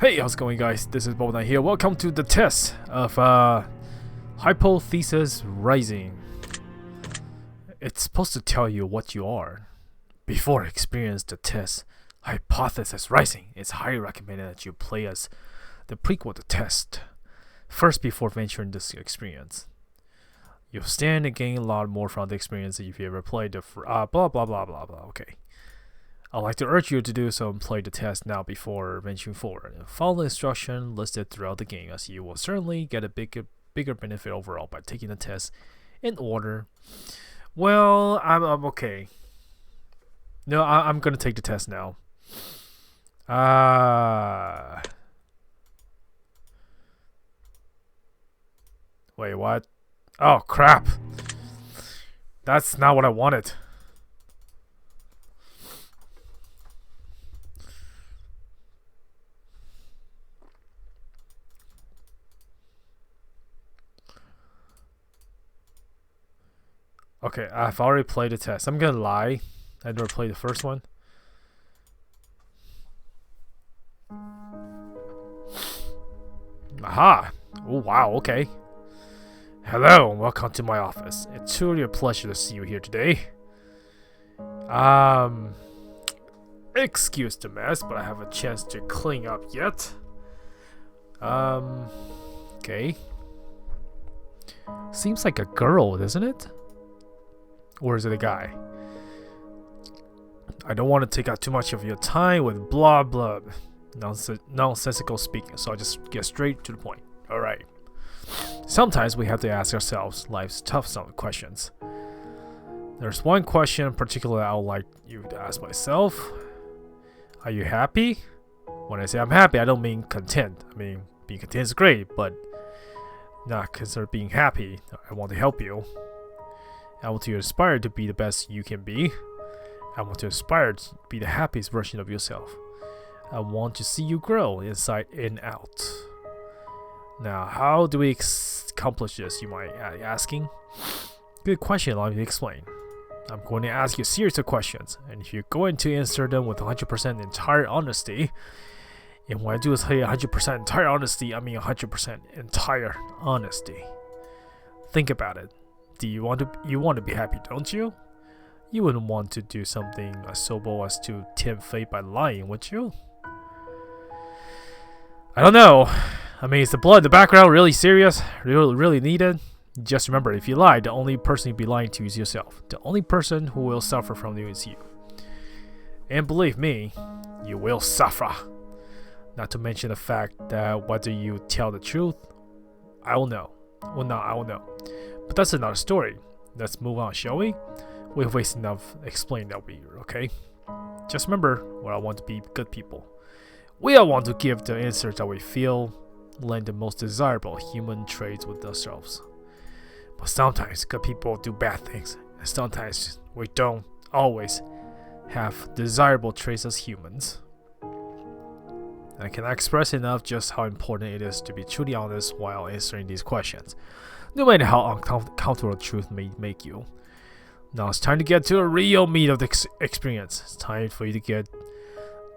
Hey, how's it going, guys? This is BubbleKnight here. Welcome to the test of Hypothesis Rising. It's supposed to tell you what you are. Before experience the test, Hypothesis Rising, it's highly recommended that you play as the prequel to test first before venturing this experience. You'll stand and gain a lot more from the experience if you ever played the blah blah blah blah blah. Okay. I'd like to urge you to do so and play the test now before venturing forward. Follow the instruction listed throughout the game, as you will certainly get a bigger benefit overall by taking the test in order. Well, I'm okay. No, I'm gonna take the test now. Wait, what? Oh crap! That's not what I wanted. Okay, I've already played the test. I'm gonna lie. I never played the first one. Aha! Oh wow, okay. Hello and welcome to my office. It's truly a pleasure to see you here today. Excuse the mess, but I have a chance to clean up yet. Okay. Seems like a girl, doesn't it? Or is it a guy? I don't want to take out too much of your time with blah blah nonsensical speaking, so I'll just get straight to the point. Alright. Sometimes we have to ask ourselves life's tough questions. There's one question in particular I would like you to ask myself. Are you happy? When I say I'm happy, I don't mean content. I mean, being content is great, but not consider being happy. I want to help you. I want to aspire to be the best you can be. I want to aspire to be the happiest version of yourself. I want to see you grow inside and out. Now, how do we accomplish this, you might be asking? Good question, let me explain. I'm going to ask you a series of questions, and if you're going to answer them with 100% entire honesty, and when I do say 100% entire honesty, I mean 100% entire honesty. Think about it. Do you want to be happy, don't you? You wouldn't want to do something as so bold as to tempt fate by lying, would you? I don't know. I mean, is the blood in the background really serious? Really needed? Just remember, if you lie, the only person you'll be lying to is yourself. The only person who will suffer from you is you. And believe me, you will suffer. Not to mention the fact that whether you tell the truth, I will know. Well, no, I will know. But that's another story. Let's move on, shall we? We've wasted enough explaining that we are, okay? Just remember, we all want to be good people. We all want to give the answers that we feel lend the most desirable human traits with ourselves. But sometimes good people do bad things, and sometimes we don't always have desirable traits as humans. I cannot express enough just how important it is to be truly honest while answering these questions, no matter how uncomfortable the truth may make you. Now it's time to get to the real meat of the experience. It's time for you to get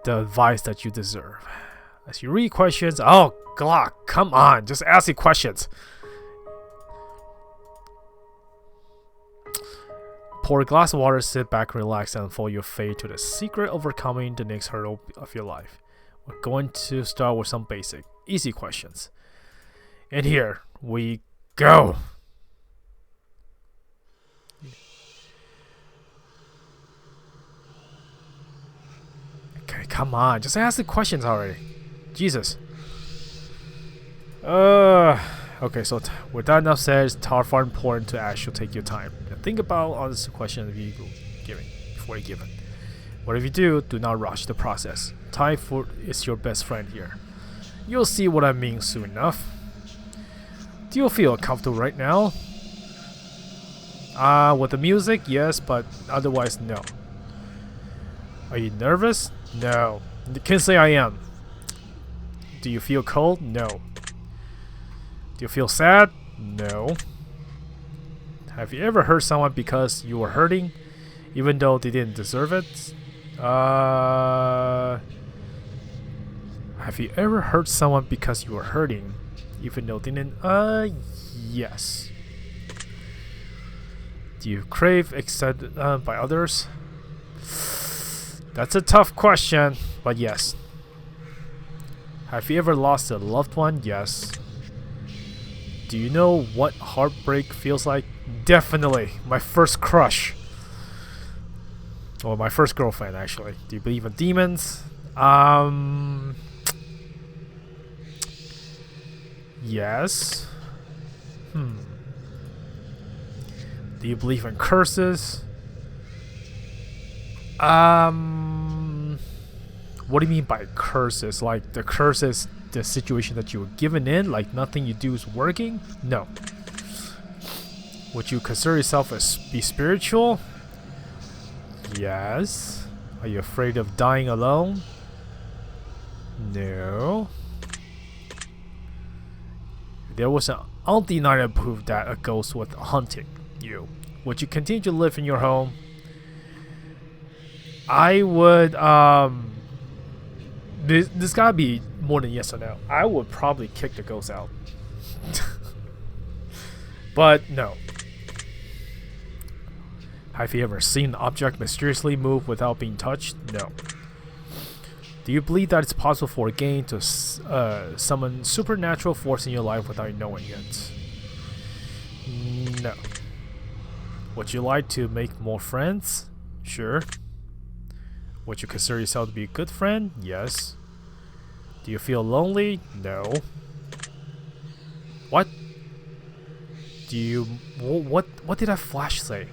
the advice that you deserve. As you read questions, oh God, come on, just ask the questions. Pour a glass of water, sit back, relax, and unfold your fate to the secret overcoming the next hurdle of your life. We're going to start with some basic, easy questions. And here we go. Okay, come on, just ask the questions already. Jesus. Okay, so with that enough said, it's far important to actually take your time and think about all this question that you're giving before you give it. Whatever you do not rush the process. Time is your best friend here. You'll see what I mean soon enough. Do you feel comfortable right now? With the music, yes, but otherwise, no. Are you nervous? No. You can't say I am. Do you feel cold? No. Do you feel sad? No. Have you ever hurt someone because you were hurting, even though they didn't deserve it? Have you ever hurt someone because you were hurting, even though they didn't? Yes. Do you crave accepted by others? That's a tough question, but yes. Have you ever lost a loved one? Yes. Do you know what heartbreak feels like? Definitely. My first crush. Well, my first girlfriend, actually. Do you believe in demons? Yes. Do you believe in curses? What do you mean by curses? Like the curse is the situation that you were given in, like nothing you do is working? No. Would you consider yourself as be spiritual? Yes. Are you afraid of dying alone? No. There was an undeniable proof that a ghost was hunting you. Would you continue to live in your home? I would this gotta be more than yes or no. I would probably kick the ghost out. But no. Have you ever seen an object mysteriously move without being touched? No. Do you believe that it's possible for a game to summon supernatural force in your life without knowing it? No. Would you like to make more friends? Sure. Would you consider yourself to be a good friend? Yes. Do you feel lonely? No. What? Do you... What did that flash say?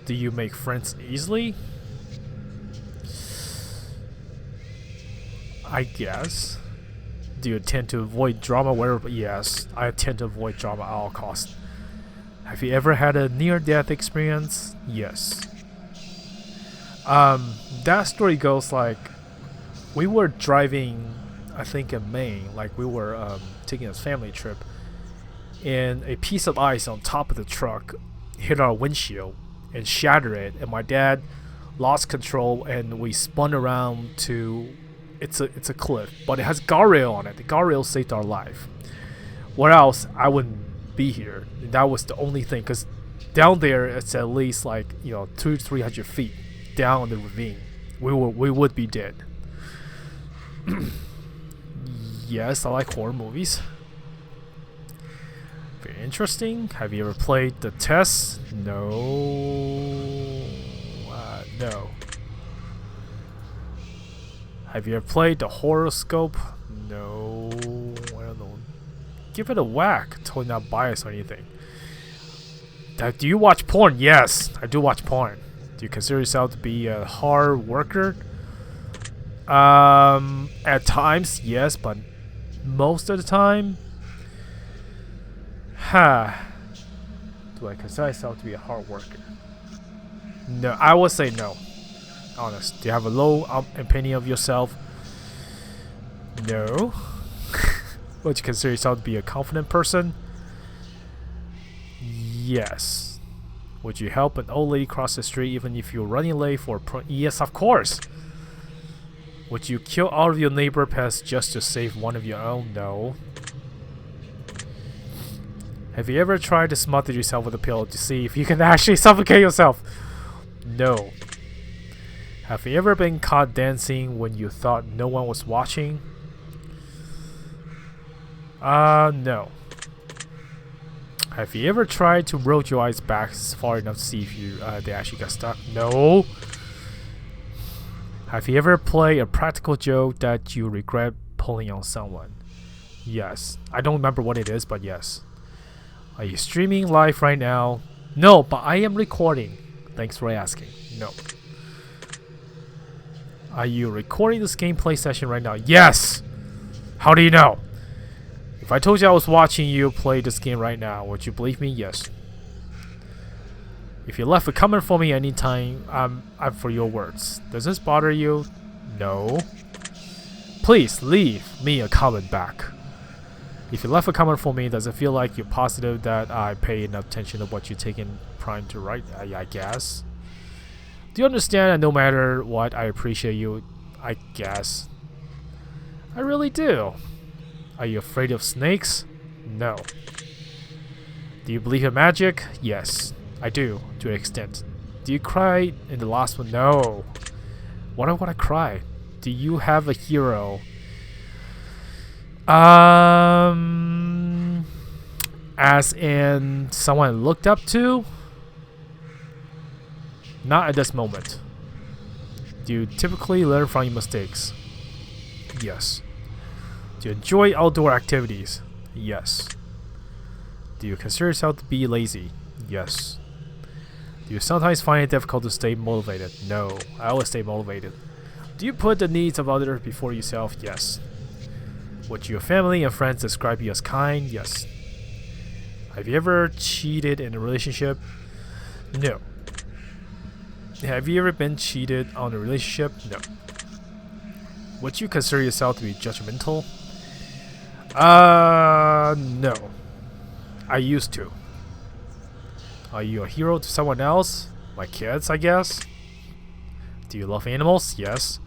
Do you make friends easily? I guess. Do you tend to avoid drama wherever? Yes, I tend to avoid drama at all costs. Have you ever had a near-death experience? Yes. That story goes like, we were driving, I think in Maine, like we were taking a family trip, and a piece of ice on top of the truck hit our windshield and shattered it, and my dad lost control and we spun around to, it's a cliff, but it has guardrail on it. The guardrail saved our life. What else? I wouldn't be here. And that was the only thing, because down there it's at least like 200-300 feet down the ravine. We would be dead. Yes, I like horror movies. Very interesting. Have you ever played The Test? No. No. Have you ever played the horoscope? No. I don't know. Give it a whack. Totally not biased or anything. Do you watch porn? Yes, I do watch porn. Do you consider yourself to be a hard worker? At times, yes, but most of the time, do I consider myself to be a hard worker? No, I would say no. Honest. Do you have a low opinion of yourself? No. Would you consider yourself to be a confident person? Yes. Would you help an old lady cross the street even if you're running late for yes, of course. Would you kill all of your neighbor pets just to save one of your own? No. Have you ever tried to smother yourself with a pillow to see if you can actually suffocate yourself? No. Have you ever been caught dancing when you thought no one was watching? No. Have you ever tried to roll your eyes back far enough to see if they actually got stuck? No. Have you ever played a practical joke that you regret pulling on someone? Yes. I don't remember what it is, but yes. Are you streaming live right now? No, but I am recording. Thanks for asking. No. Are you recording this gameplay session right now? Yes! How do you know? If I told you I was watching you play this game right now, would you believe me? Yes. If you left a comment for me anytime, I'm for your words. Does this bother you? No. Please leave me a comment back. If you left a comment for me, does it feel like you're positive that I pay enough attention to what you're taking prime to write? I guess. Do you understand that no matter what, I appreciate you? I guess. I really do. Are you afraid of snakes? No. Do you believe in magic? Yes, I do, to an extent. Do you cry in the last one? No. Why would I cry? Do you have a hero? As in someone looked up to? Not at this moment. Do you typically learn from your mistakes? Yes. Do you enjoy outdoor activities? Yes. Do you consider yourself to be lazy? Yes. Do you sometimes find it difficult to stay motivated? No, I always stay motivated. Do you put the needs of others before yourself? Yes. Would your family and friends describe you as kind? Yes. Have you ever cheated in a relationship? No. Have you ever been cheated on a relationship? No. Would you consider yourself to be judgmental? No. I used to. Are you a hero to someone else? My kids, I guess. Do you love animals? Yes.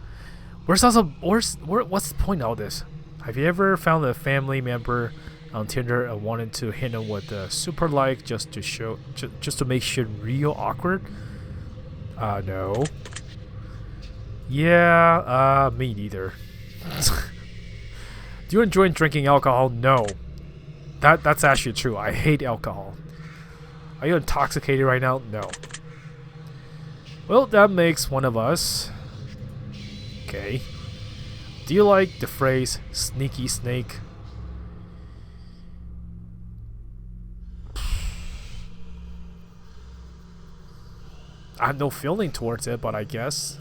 What's the point of all this? Have you ever found a family member on Tinder and wanted to hit them with a super like just to make shit real awkward? No. Yeah, me neither. Do you enjoy drinking alcohol? No. That's actually true. I hate alcohol. Are you intoxicated right now? No. Well, that makes one of us. Okay. Do you like the phrase sneaky snake? I have no feeling towards it, but I guess.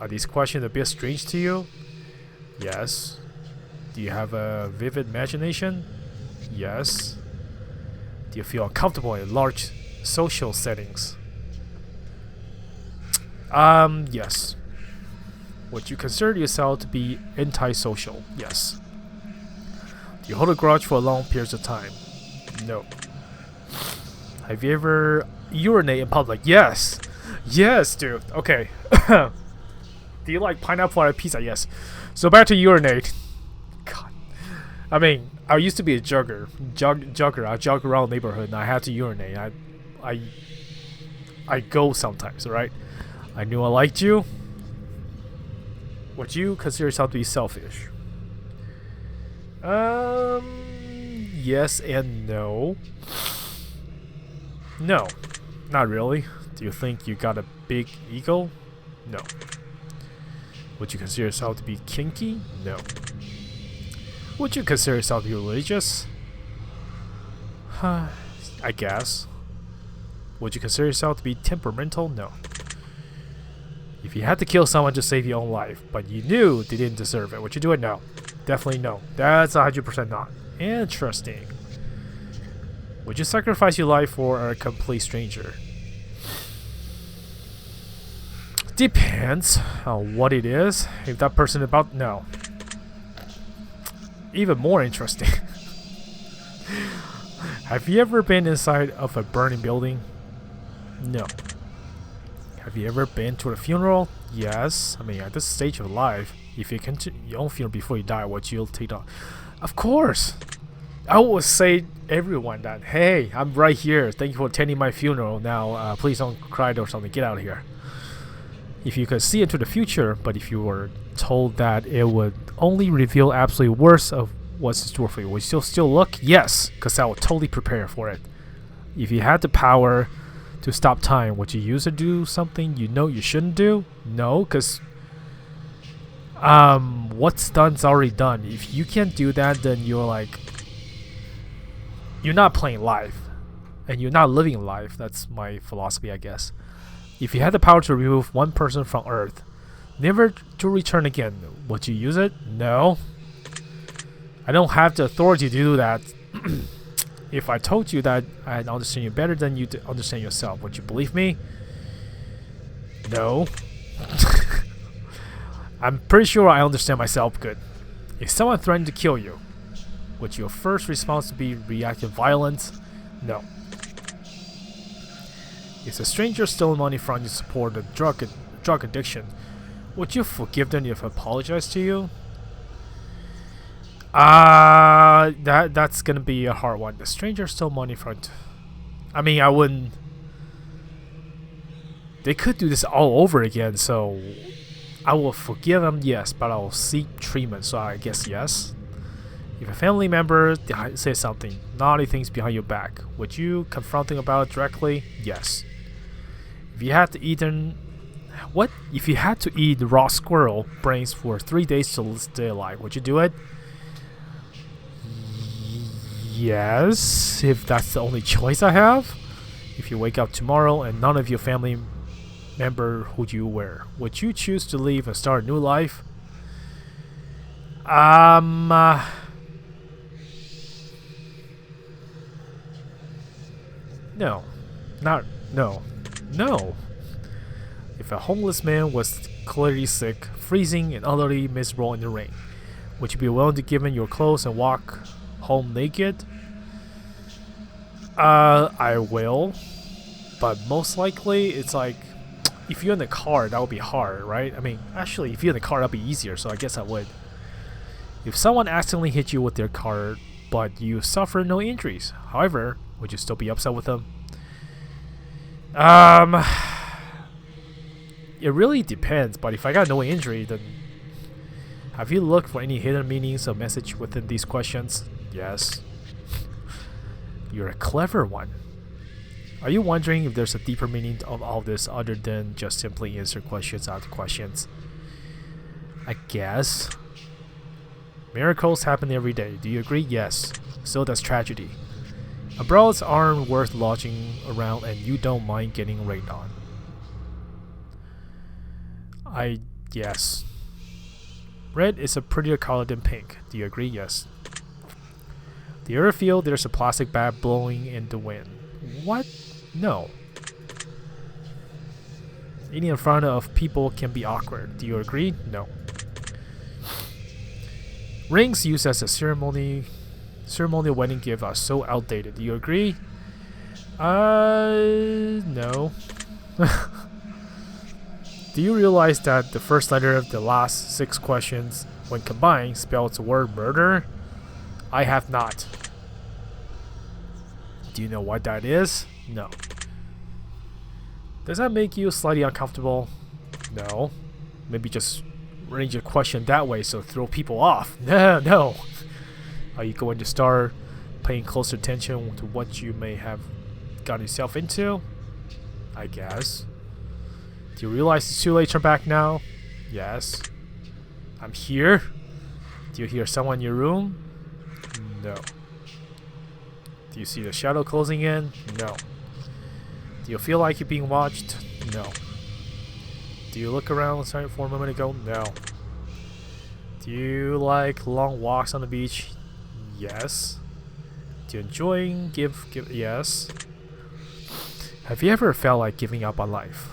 Are these questions a bit strange to you? Yes. Do you have a vivid imagination? Yes. Do you feel uncomfortable in large social settings? Yes. Would you consider yourself to be antisocial? Yes. Do you hold a grudge for long periods of time? No. Have you ever urinated in public? Yes. Yes, dude. Okay. Do you like pineapple on a pizza? Yes. So back to urinate. God. I mean, I used to be a jogger. I jog around the neighborhood and I had to urinate. I go sometimes, right? I knew I liked you. Would you consider yourself to be selfish? Yes and no. No, not really. Do you think you got a big ego? No. Would you consider yourself to be kinky? No. Would you consider yourself to be religious? I guess. Would you consider yourself to be temperamental? No. If you had to kill someone to save your own life, but you knew they didn't deserve it, would you do it? No. Definitely no. That's 100% not. Interesting. Would you sacrifice your life for a complete stranger? Depends on what it is. If that person about... No. Even more interesting. Have you ever been inside of a burning building? No. Have you ever been to a funeral? Yes. I mean, at this stage of life, if you can your own funeral before you die, what you'll take on? Of course. I always say everyone that, hey, I'm right here. Thank you for attending my funeral. Now, please don't cry or something. Get out of here. If you could see into the future, but if you were told that it would only reveal absolutely worse of what's in store for you, would you still look? Yes, because I would totally prepare for it. If you had the power to stop time, would you use it to do something you know you shouldn't do? No, because what's done's already done. If you can't do that, then you're like, you're not playing life, and you're not living life. That's my philosophy, I guess. If you had the power to remove one person from Earth, never to return again, would you use it? No. I don't have the authority to do that. If I told you that I understand you better than you understand yourself, would you believe me? No. I'm pretty sure I understand myself good. If someone threatened to kill you, would your first response be reactive violence? No. If a stranger stole money from you to support a drug addiction, would you forgive them if they apologize to you? That's gonna be a hard one. The stranger stole money from. I mean, I wouldn't. They could do this all over again, so I will forgive them, yes, but I will seek treatment. So I guess yes. If a family member says something naughty things behind your back, would you confront them about it directly? Yes. If you had to eat If you had to eat raw squirrel brains for 3 days to stay alive, would you do it? Yes, if that's the only choice I have. If you wake up tomorrow and none of your family member who you were, would you choose to leave and start a new life? No. No. If a homeless man was clearly sick, freezing, and utterly miserable in the rain, would you be willing to give him your clothes and walk home naked? I will. But most likely, it's like, if you're in the car, that would be hard, right? I mean, actually, if you're in the car, that'd be easier, so I guess I would. If someone accidentally hit you with their car, but you suffer no injuries, however, would you still be upset with them? It really depends, but if I got no injury, then... Have you looked for any hidden meanings of message within these questions? Yes. You're a clever one. Are you wondering if there's a deeper meaning of all this other than just simply answer questions out of questions? I guess. Miracles happen every day. Do you agree? Yes. So does tragedy. Umbrellas aren't worth lodging around and you don't mind getting rained on. Yes. Red is a prettier color than pink. Do you agree? Yes. Do you ever feel there's a plastic bag blowing in the wind? What? No. Eating in front of people can be awkward. Do you agree? No. Rings used as a ceremonial wedding gift are so outdated. Do you agree? No. Do you realize that the first letter of the last 6 questions, when combined, spells the word murder? I have not. Do you know what that is? No. Does that make you slightly uncomfortable? No. Maybe just arrange your question that way so throw people off. No. Are you going to start paying closer attention to what you may have got yourself into? I guess. Do you realize it's too late to turn back now? Yes. I'm here. Do you hear someone in your room? No. Do you see the shadow closing in? No. Do you feel like you're being watched? No. Do you look around for a moment ago? No. Do you like long walks on the beach? Yes. Do you enjoy yes. Have you ever felt like giving up on life?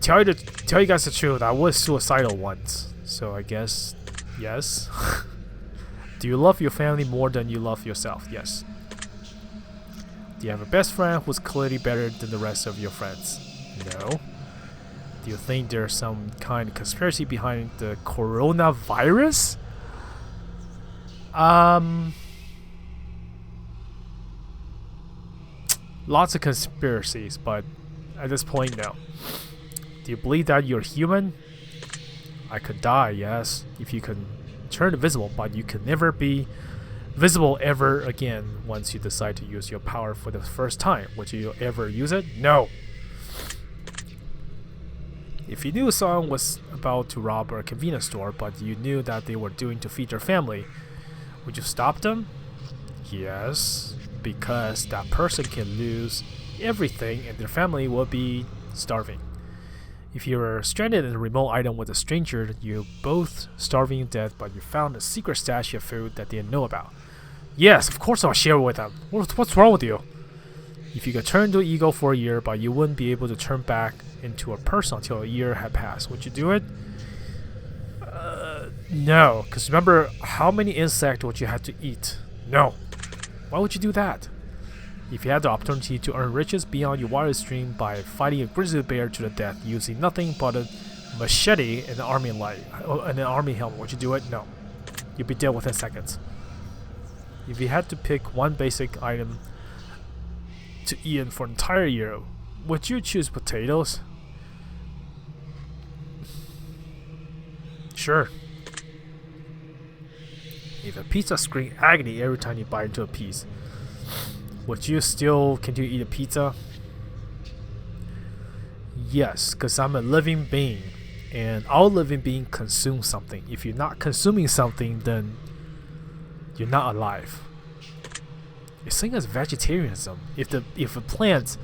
Tell you guys the truth, I was suicidal once, so I guess yes. Do you love your family more than you love yourself? Yes. Do you have a best friend who's clearly better than the rest of your friends? No. Do you think there's some kind of conspiracy behind the coronavirus? Lots of conspiracies, but at this point, no. Do you believe that you're human? I could die, yes, if you can turn invisible, but you can never be visible ever again once you decide to use your power for the first time. Would you ever use it? No. If you knew someone was about to rob a convenience store, but you knew that they were doing to feed their family, would you stop them? Yes, because that person can lose everything and their family will be starving. If you were stranded in a remote island with a stranger, you're both starving to death, but you found a secret stash of food that they didn't know about. Yes, of course I'll share it with them. What's wrong with you? If you could turn into an eagle for a year, but you wouldn't be able to turn back into a person until a year had passed, would you do it? No, because remember, how many insects would you have to eat? No. Why would you do that? If you had the opportunity to earn riches beyond your wildest dream by fighting a grizzly bear to the death using nothing but a machete in the army light, in an army helmet, would you do it? No. You'd be dead within seconds. If you had to pick one basic item to eat for an entire year, would you choose potatoes? Sure. If a pizza screams agony every time you bite into a piece, would you still continue to eat a pizza? Yes, because I'm a living being, and all living beings consume something. If you're not consuming something, then you're not alive. It's same as vegetarianism. If a plant,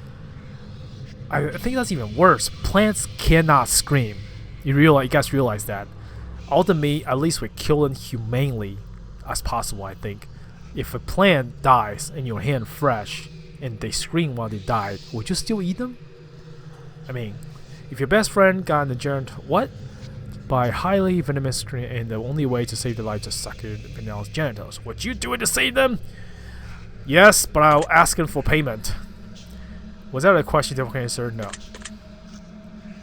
I think that's even worse. Plants cannot scream. You guys realize that. All the meat, at least we kill them humanely as possible. I think. If a plant dies in your hand fresh, and they scream while they died, would you still eat them? I mean, if your best friend got injured, what? By highly venomous cream, and the only way to save their life is to suck your fingernails' genitals. Would you do it to save them? Yes, but I'll ask him for payment. Was that a question that I can answer? No.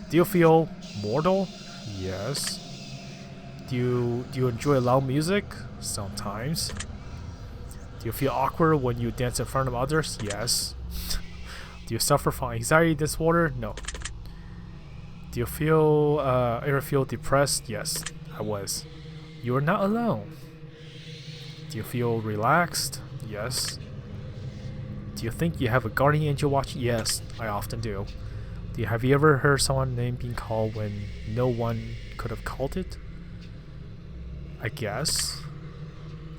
Do you feel mortal? Yes. Do you enjoy loud music? Sometimes. Do you feel awkward when you dance in front of others? Yes. Do you suffer from anxiety disorder? No. Do you ever feel depressed? Yes, I was. You are not alone. Do you feel relaxed? Yes. Do you think you have a guardian angel watching? Yes, I often do. Have you ever heard someone's name being called when no one could have called it? I guess.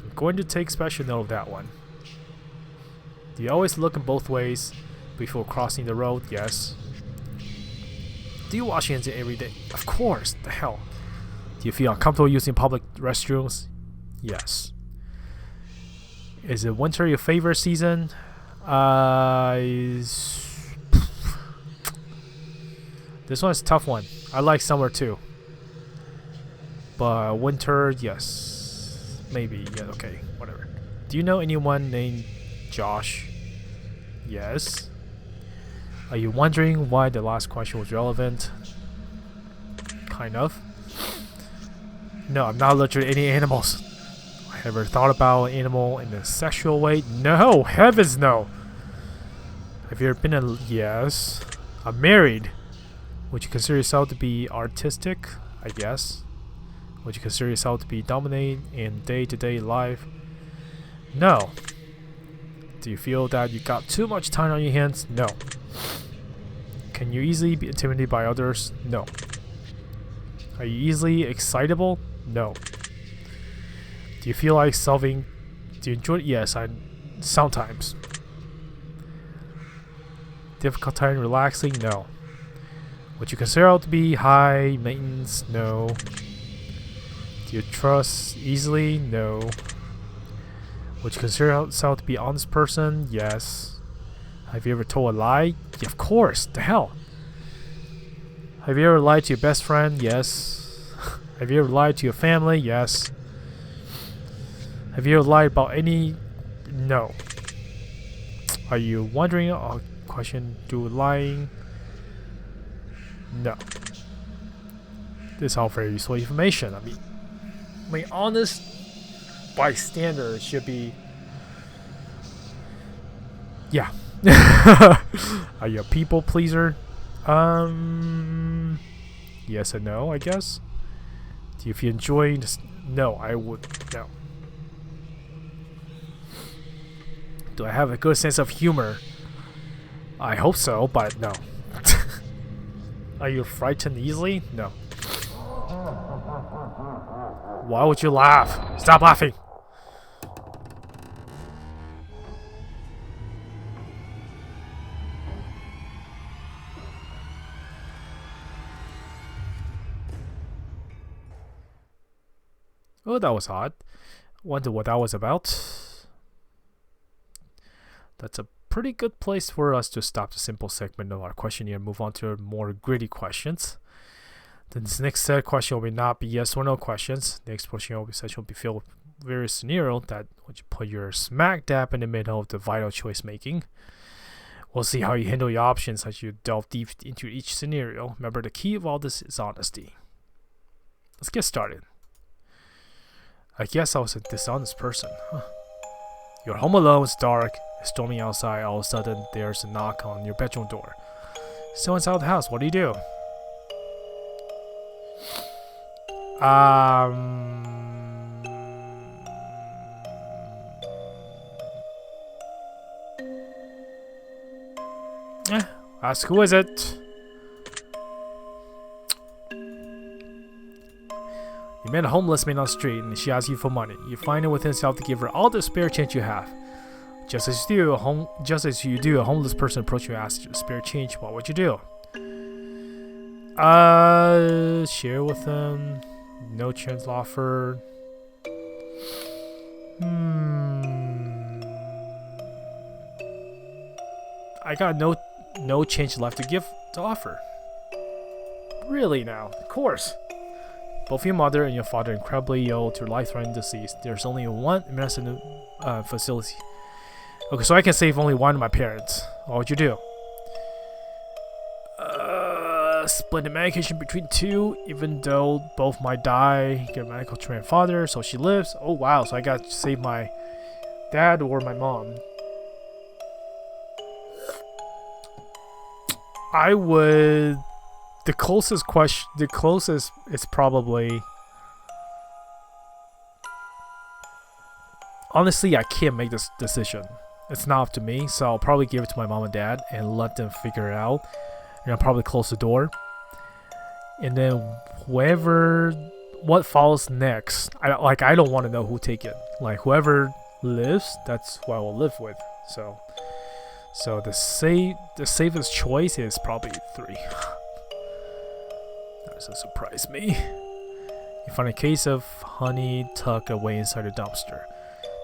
I'm going to take special note of that one. Do you always look in both ways before crossing the road? Yes. Do you wash your hands every day? Of course. The hell. Do you feel uncomfortable using public restrooms? Yes. Is it winter your favorite season? This one's a tough one. I like summer too. But winter, yes. Maybe. Yeah, okay. Whatever. Do you know anyone named Josh? Yes. Are you wondering why the last question was relevant? Kind of. No, I'm not allergic to any animals. I ever thought about an animal in a sexual way? No! Heavens no! Have you ever been a... Yes. I'm married. Would you consider yourself to be artistic? I guess. Would you consider yourself to be dominant in day-to-day life? No. Do you feel that you got too much time on your hands? No. Can you easily be intimidated by others? No. Are you easily excitable? No. Do you feel like solving... Do you enjoy it? Yes, sometimes. Difficult time relaxing? No. Would you consider it to be high maintenance? No. Do you trust easily? No. Would you consider yourself to be an honest person? Yes. Have you ever told a lie? Yeah, of course. The hell. Have you ever lied to your best friend? Yes. Have you ever lied to your family? Yes. Have you ever lied about any? No. Are you wondering? Question: do lying? No. This is all very useful information. I mean, honest bystander should be. Yeah. Are you a people pleaser? Yes and no, I guess. Do you enjoy this? No, I would. No. Do I have a good sense of humor? I hope so, but no. Are you frightened easily? No. Why would you laugh? Stop laughing! Oh, that was odd. Wonder what that was about. That's a pretty good place for us to stop the simple segment of our questionnaire and move on to more gritty questions. Then this next set of questions will not be yes or no questions. The next portion of the session will be filled with various scenarios that would put your smack dab in the middle of the vital choice making. We'll see how you handle your options as you delve deep into each scenario. Remember, the key of all this is honesty. Let's get started. I guess I was a dishonest person. Huh. You're home alone, it's dark, it's storming outside. All of a sudden, there's a knock on your bedroom door. Someone's out of the house. What do you do? Ask who is it? You met a homeless man on the street and she asks you for money. You find it within yourself to give her all the spare change you have. Just as you do, a homeless person approach you and asks you for spare change. What would you do? Share with them. No chance offer. I got no change left to offer. Really now? Of course. Both your mother and your father are incredibly ill to life-threatening disease. There's only one medicine facility. Okay, so I can save only one of my parents. What would you do? Split the medication between two, even though both might die. Get a medical trained father, so she lives. Oh wow, so I got to save my dad or my mom. I would... The closest is probably... Honestly, I can't make this decision. It's not up to me, so I'll probably give it to my mom and dad and let them figure it out. And I'll probably close the door. And then what follows next, I don't want to know who take it. Like whoever lives, that's who I will live with. So the safest choice is probably 3. That doesn't surprise me. You find a case of honey tucked away inside a dumpster.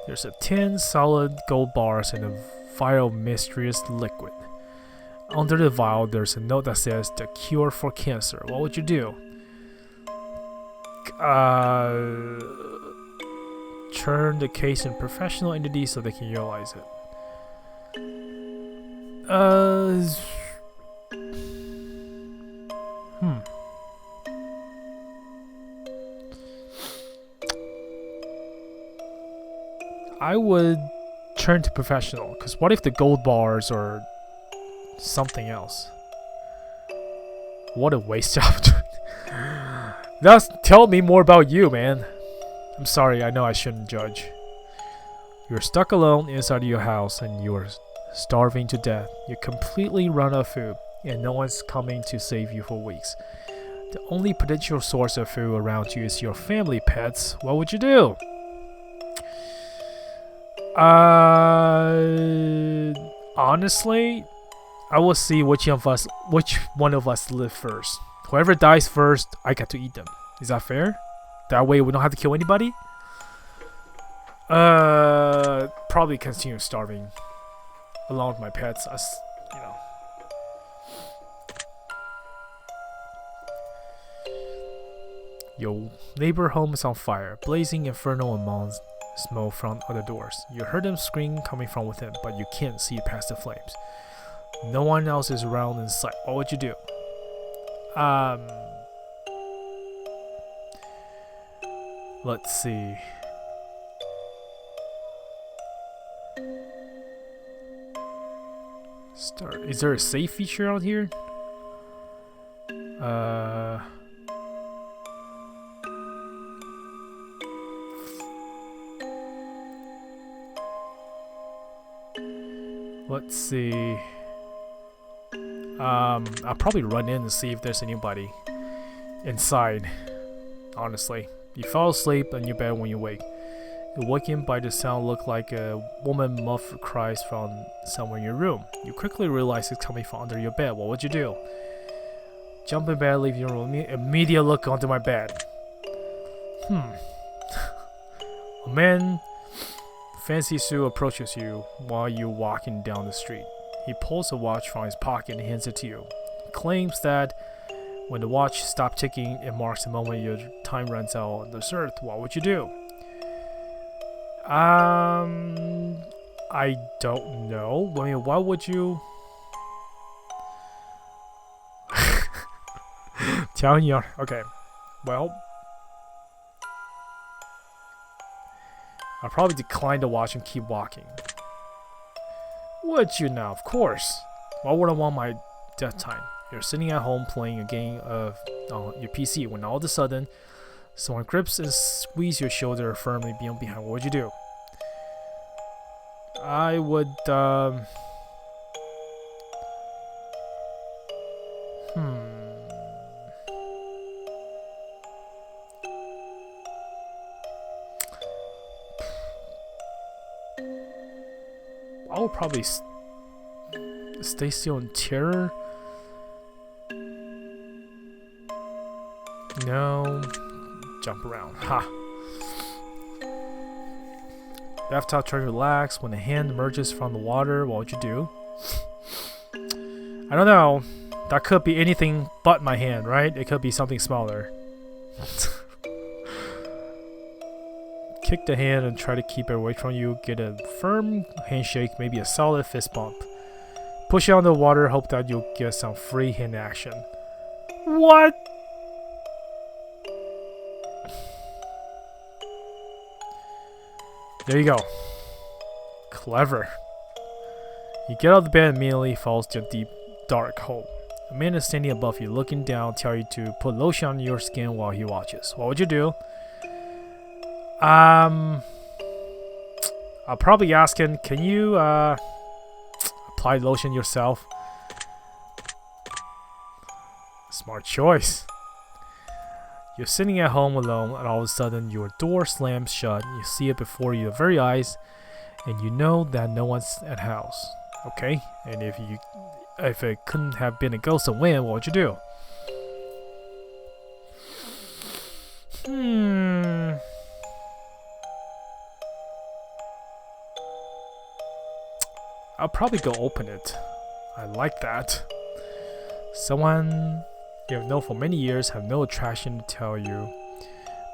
There's a 10 solid gold bars and a vial of mysterious liquid. Under the vial, there's a note that says the cure for cancer. What would you do? Turn the case in professional entity so they can utilize it. I would turn to professional, because what if the gold bars are something else? What a waste of opportunity. Tell me more about you, man. I'm sorry, I know I shouldn't judge. You're stuck alone inside your house and you're starving to death. You're completely run out of food and no one's coming to save you for weeks. The only potential source of food around you is your family pets. What would you do? Honestly, I will see which one of us live first. Whoever dies first, I get to eat them. Is that fair? That way we don't have to kill anybody? Probably continue starving along with my pets, as you know. Your neighbor home is on fire, blazing inferno among smoke from other doors. You heard them scream coming from within, but you can't see past the flames. No one else is around in sight. What would you do? Let's see. Is there a save feature out here? Let's see. I'll probably run in and see if there's anybody inside. Honestly, you fall asleep in your bed when you wake. You're wakened by the sound look like a woman muffled cries from somewhere in your room. You quickly realize it's coming from under your bed. What would you do? Jump in bed, leave your room, immediate look onto my bed. A man fancy suit approaches you while you're walking down the street. He pulls a watch from his pocket and hands it to you. He claims that when the watch stops ticking, it marks the moment your time runs out on this earth. What would you do? I don't know. I mean, why would you? telling you. Okay. Well, I'll probably decline to watch and keep walking. Would you now? Of course. Why would I want my death time? You're sitting at home playing a game of your PC when all of a sudden someone grips and squeezes your shoulder firmly behind. What would you do? I would I would probably stay still in terror. No. Jump around. Ha. Bathtub try to relax. When a hand emerges from the water, what would you do? I don't know. That could be anything but my hand, right? It could be something smaller. Kick the hand and try to keep it away from you. Get a firm handshake, maybe a solid fist bump. Push it on the water, hope that you'll get some free hand action. What? There you go. Clever. You get out of the bed and immediately falls to a deep, dark hole. A man is standing above you, looking down, tell you to put lotion on your skin while he watches. What would you do? I'll probably ask him, can you apply lotion yourself? Smart choice. You're sitting at home alone and all of a sudden your door slams shut. You see it before your very eyes and you know that no one's at house. Okay? And if it couldn't have been a ghost of wind, what would you do? I'll probably go open it. I like that. Someone you have known for many years have no attraction to tell you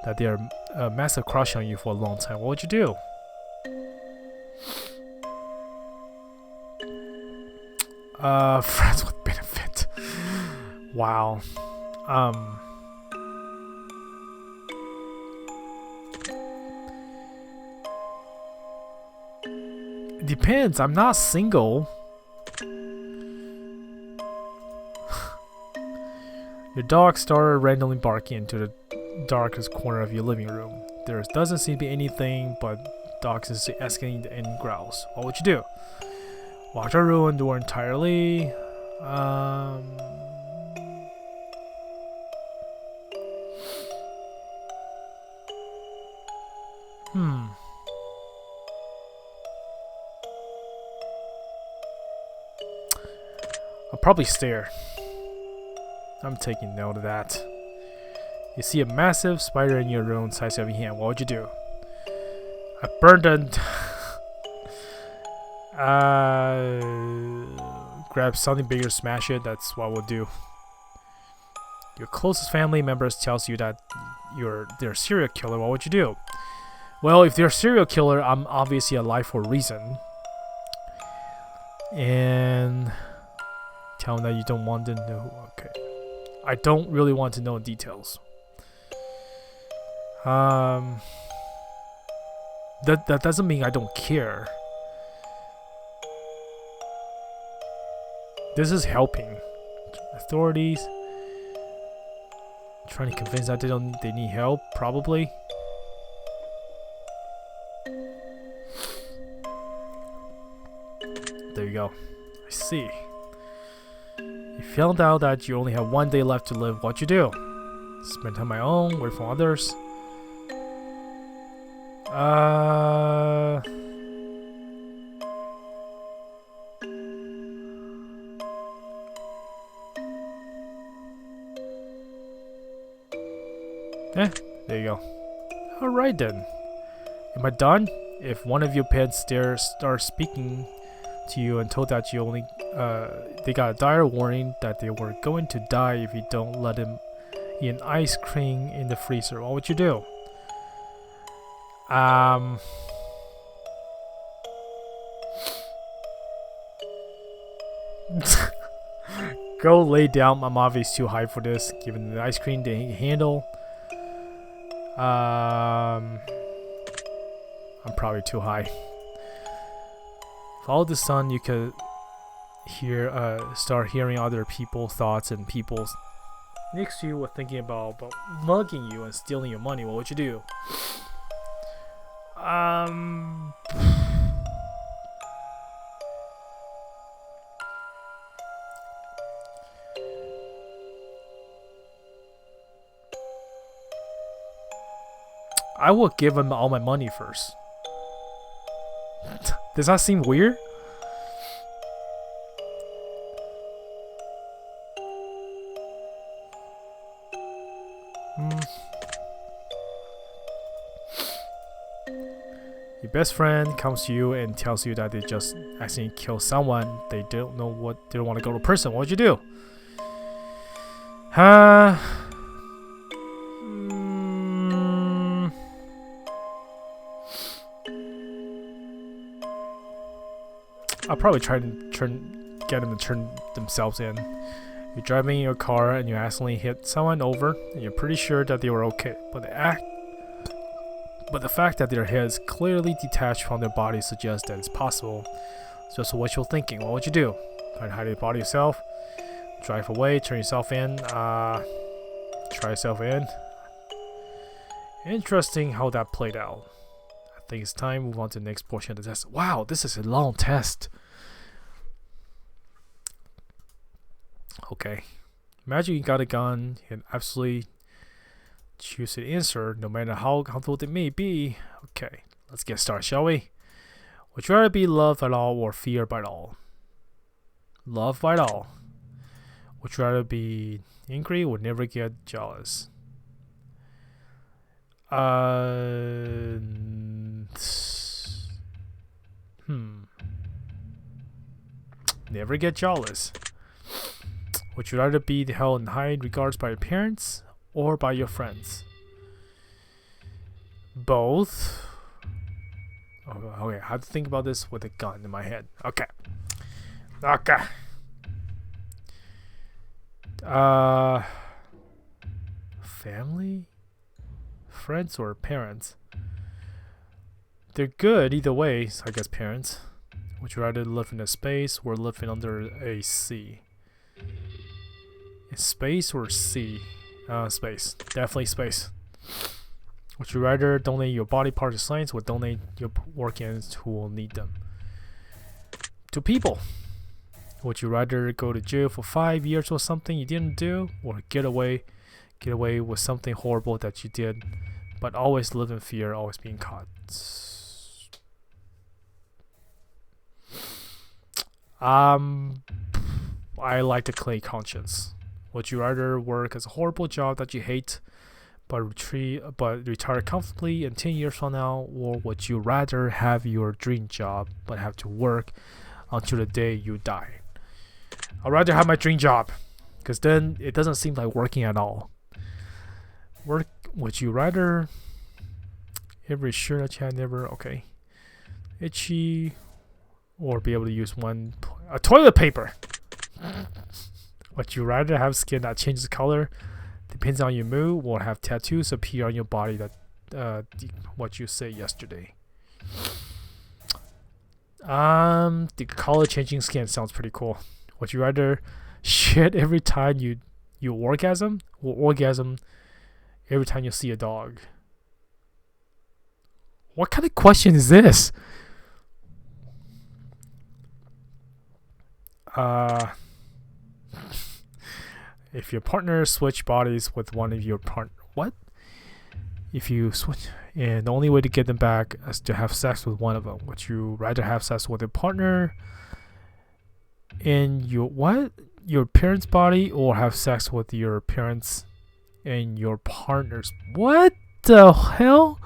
that they are a massive crush on you for a long time. What would you do? Friends with benefit. Wow. It depends. I'm not single. Your dog started randomly barking into the darkest corner of your living room. There doesn't seem to be anything but dogs escalating and growls. What would you do? Lock the ruined door entirely. I'll probably stare. I'm taking note of that. You see a massive spider in your room, size of your hand. What would you do? I burned it. Grab something bigger, smash it. That's what we'll do. Your closest family members tells you that they're a serial killer. What would you do? Well, if they're a serial killer, I'm obviously alive for a reason. And tell them that you don't want to know. Okay. I don't really want to know details. That doesn't mean I don't care. This is helping. Authorities trying to convince that they need help, probably. There you go. I see. You found out that you only have 1 day left to live. What you do? Spend time on my own, wait for others. There you go. Alright then. Am I done? If one of your pets starts speaking to you and told that you only they got a dire warning that they were going to die if you don't let them eat an ice cream in the freezer, what would you do? Go lay down. My mouth is too high for this. Given the ice cream they handle. I'm probably too high. Follow the sun. You could start hearing other people's thoughts and people's next to you were thinking about mugging you and stealing your money. What would you do? I will give them all my money first. Does that seem weird? Your best friend comes to you and tells you that they just accidentally killed someone. They don't know what they don't want to go to prison. What would you do? I'll probably try to get them to turn themselves in. You're driving your car and you accidentally hit someone over, and you're pretty sure that they were okay, but the fact that their head is clearly detached from their body suggests that it's possible. So that's what you're thinking. What would you do? Try to hide your body yourself? Drive away, turn yourself in, try yourself in. Interesting how that played out. I think it's time to move on to the next portion of the test. Wow, this is a long test. Okay. Imagine you got a gun and absolutely choose the answer, no matter how difficult it may be. Okay, let's get started, shall we? Would you rather be loved at all or feared by all? Loved by all. Would you rather be angry or never get jealous? Never get jealous. Would you rather be held in high regards by your parents or by your friends? Both. Okay, I have to think about this with a gun in my head. Okay. Family? Friends or parents? They're good either way, so I guess parents. Would you rather live in a space or living under a sea? Space or sea? Space. Definitely space. Would you rather donate your body parts to science or donate your organs who will need them? To people. Would you rather go to jail for 5 years for something you didn't do, or get away with something horrible that you did, but always live in fear, always being caught? I like to clean conscience. Would you rather work as a horrible job that you hate, but retire comfortably in 10 years from now, or would you rather have your dream job but have to work until the day you die? I'd rather have my dream job, because then it doesn't seem like working at all. Would you rather every shirt that you had never itchy, or be able to use a toilet paper? Would you rather have skin that changes color, depends on your mood, or have tattoos appear on your body that what you said yesterday? The color changing skin sounds pretty cool. Would you rather shit every time you orgasm, or orgasm every time you see a dog? What kind of question is this? If your partner switch bodies with one of your if you switch, and the only way to get them back is to have sex with one of them, would you rather have sex with a partner in your parents' body, or have sex with your parents in your partner's? What the hell?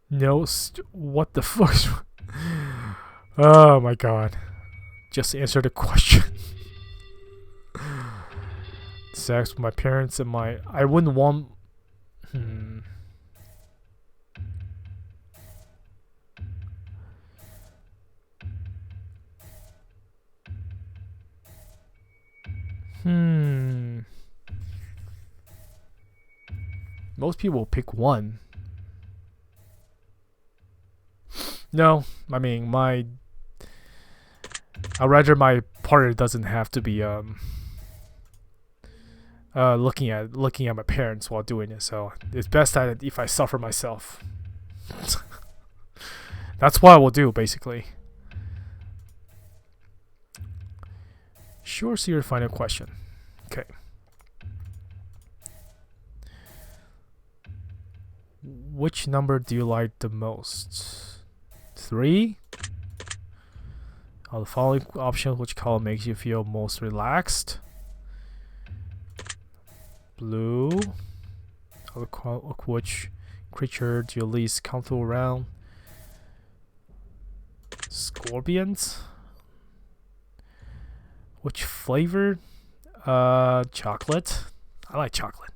No, what the fuck? Oh my god. Just answer the question. sex with my parents and I wouldn't want. Most people will pick one. No, I mean I'd rather my partner doesn't have to be looking at my parents while doing it. So it's best that if I suffer myself. That's what I will do basically. Sure, see your final question. Okay. Which number do you like the most? 3? Of the following options, which color makes you feel most relaxed? Blue. Which creature do you least comfortable around? Scorpions. Which flavor? Chocolate. I like chocolate.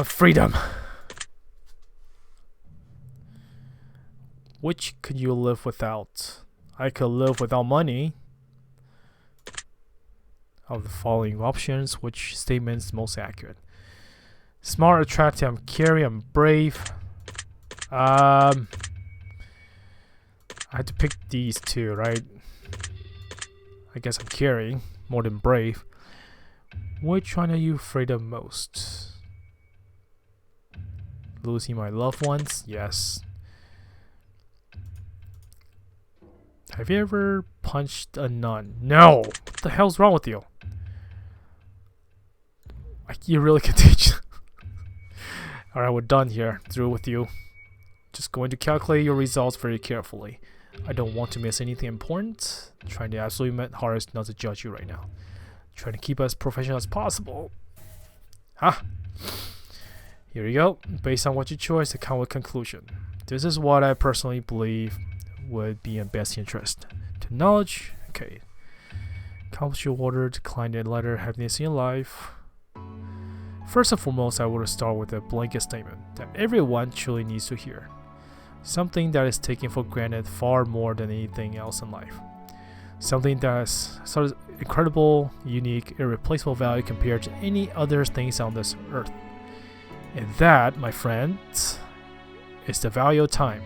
Freedom. Which could you live without? I could live without money. Of the following options, which statement is most accurate? Smart, attractive, I'm caring, I'm brave. I had to pick these two, right? I guess I'm caring more than brave. Which one are you afraid of most? Losing my loved ones? Yes. Have you ever punched a nun? No! What the hell's wrong with you? You really can teach. Alright, we're done here. Through with you. Just going to calculate your results very carefully. I don't want to miss anything important. Trying to absolutely hardest not to judge you right now. Trying to keep as professional as possible. Here you go. Based on what you chose, to come with conclusion. This is what I personally believe would be in best interest. To knowledge, okay. Accomplish your order, decline the letter, happiness in your life. First and foremost, I would start with a blanket statement that everyone truly needs to hear. Something that is taken for granted far more than anything else in life. Something that is sort of incredible, unique, irreplaceable value compared to any other things on this earth. And that, my friends, is the value of time.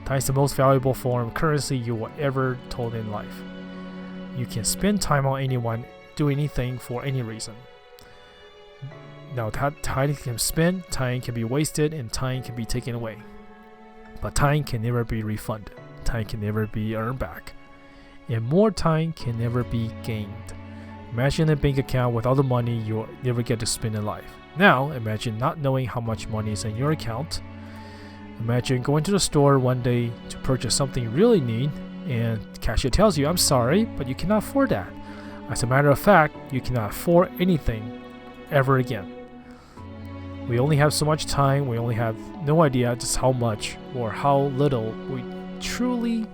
Time is the most valuable form of currency you will ever hold in life. You can spend time on anyone, do anything for any reason. Now, time can spend, time can be wasted, and time can be taken away. But time can never be refunded. Time can never be earned back. And more time can never be gained. Imagine a bank account with all the money you'll never get to spend in life. Now, imagine not knowing how much money is in your account. Imagine going to the store one day to purchase something you really need, and the cashier tells you, I'm sorry, but you cannot afford that. As a matter of fact, you cannot afford anything ever again. We only have so much time, we only have no idea just how much or how little we truly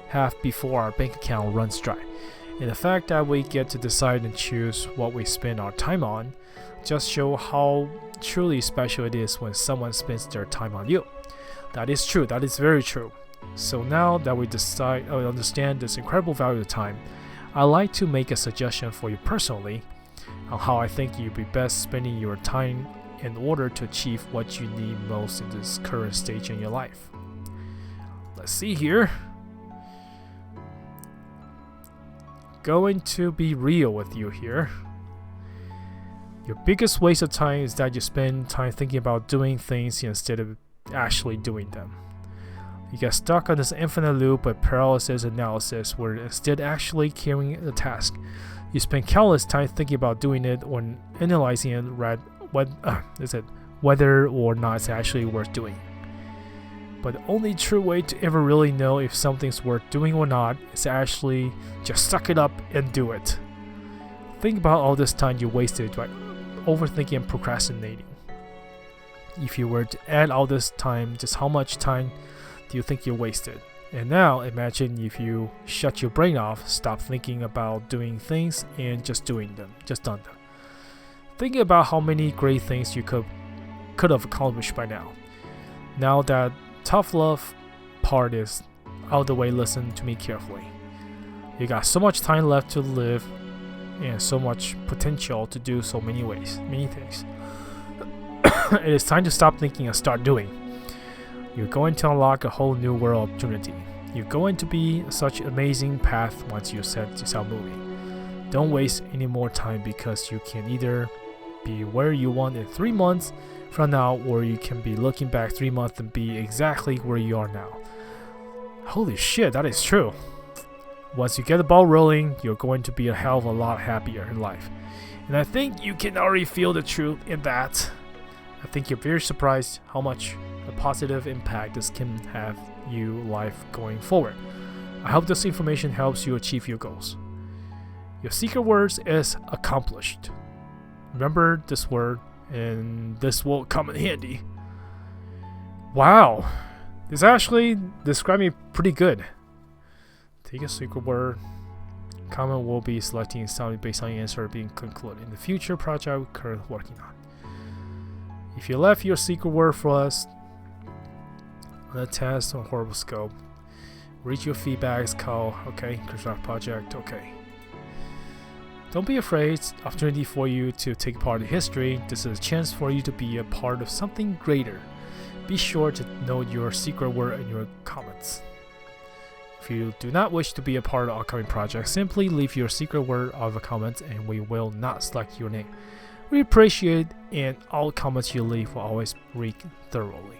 have before our bank account runs dry. And the fact that we get to decide and choose what we spend our time on just show how truly special it is when someone spends their time on you. That is true, that is very true. So now that we understand this incredible value of time, I'd like to make a suggestion for you personally on how I think you'd be best spending your time in order to achieve what you need most in this current stage in your life. Let's see here. Going to be real with you here. Your biggest waste of time is that you spend time thinking about doing things instead of actually doing them. You get stuck on this infinite loop of paralysis analysis where instead actually carrying the task, you spend countless time thinking about doing it or analyzing it whether or not it's actually worth doing. But the only true way to ever really know if something's worth doing or not is to actually just suck it up and do it. Think about all this time you wasted by overthinking and procrastinating. If you were to add all this time, just how much time do you think you wasted? And now imagine if you shut your brain off, stop thinking about doing things and just doing them, just done them. Thinking about how many great things you could have accomplished by now. Now that tough love part is out of the way, listen to me carefully. You got so much time left to live and so much potential to do so many things. It is time to stop thinking and start doing. You're going to unlock a whole new world opportunity. You're going to be such an amazing path once you set yourself moving. Don't waste any more time, because you can either be where you want in 3 months from now, or you can be looking back 3 months and be exactly where you are now. Holy shit, that is true. Once you get the ball rolling, you're going to be a hell of a lot happier in life. And I think you can already feel the truth in that. I think you're very surprised how much a positive impact this can have you life going forward. I hope this information helps you achieve your goals. Your secret words is accomplished. Remember this word, and this will come in handy. Wow, this actually described me pretty good. Take a secret word. Comment will be selecting something based on the answer being concluded in the future project I'm currently working on. If you left your secret word for us on a test or horoscope, read your feedbacks, call, okay, construct project, okay. Don't be afraid. It's an opportunity for you to take part in history. This is a chance for you to be a part of something greater. Be sure to note your secret word in your comments. If you do not wish to be a part of the upcoming project, simply leave your secret word of a comment and we will not select your name. We appreciate, and all comments you leave will always read thoroughly.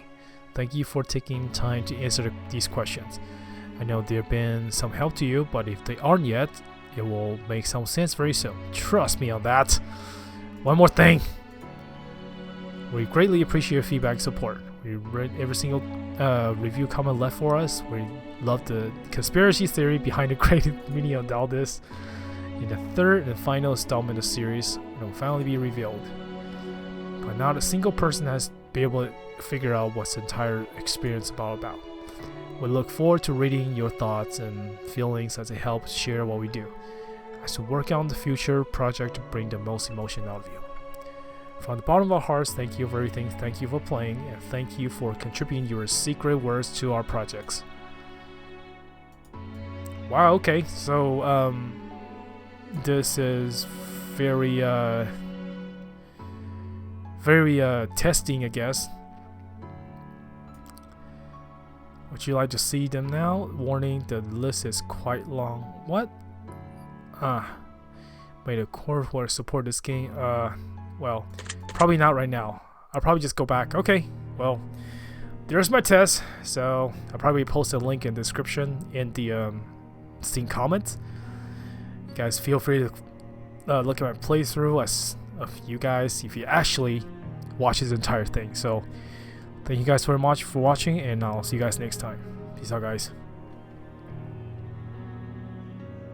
Thank you for taking time to answer these questions. I know there have been some help to you, but if they aren't yet, it will make some sense very soon. Trust me on that. One more thing. We greatly appreciate your feedback and support. We read every single review comment left for us. We love the conspiracy theory behind the great meaning of all this. In the third and final installment of the series, it will finally be revealed. But not a single person has been able to figure out what's the entire experience about. We look forward to reading your thoughts and feelings as it helps share what we do, as we work on the future project to bring the most emotion out of you. From the bottom of our hearts, thank you for everything, thank you for playing, and thank you for contributing your secret words to our projects. Wow, okay, so this is very testing, I guess. Would you like to see them now? Warning, the list is quite long. What? Made a core for support this game. Well, probably not right now. I'll probably just go back. Okay, well, there's my test. So I'll probably post a link in the description in the Steam comments. You guys feel free to look at my playthrough as of you guys if you actually watch this entire thing. So thank you guys very much for watching, and I'll see you guys next time. Peace out, guys.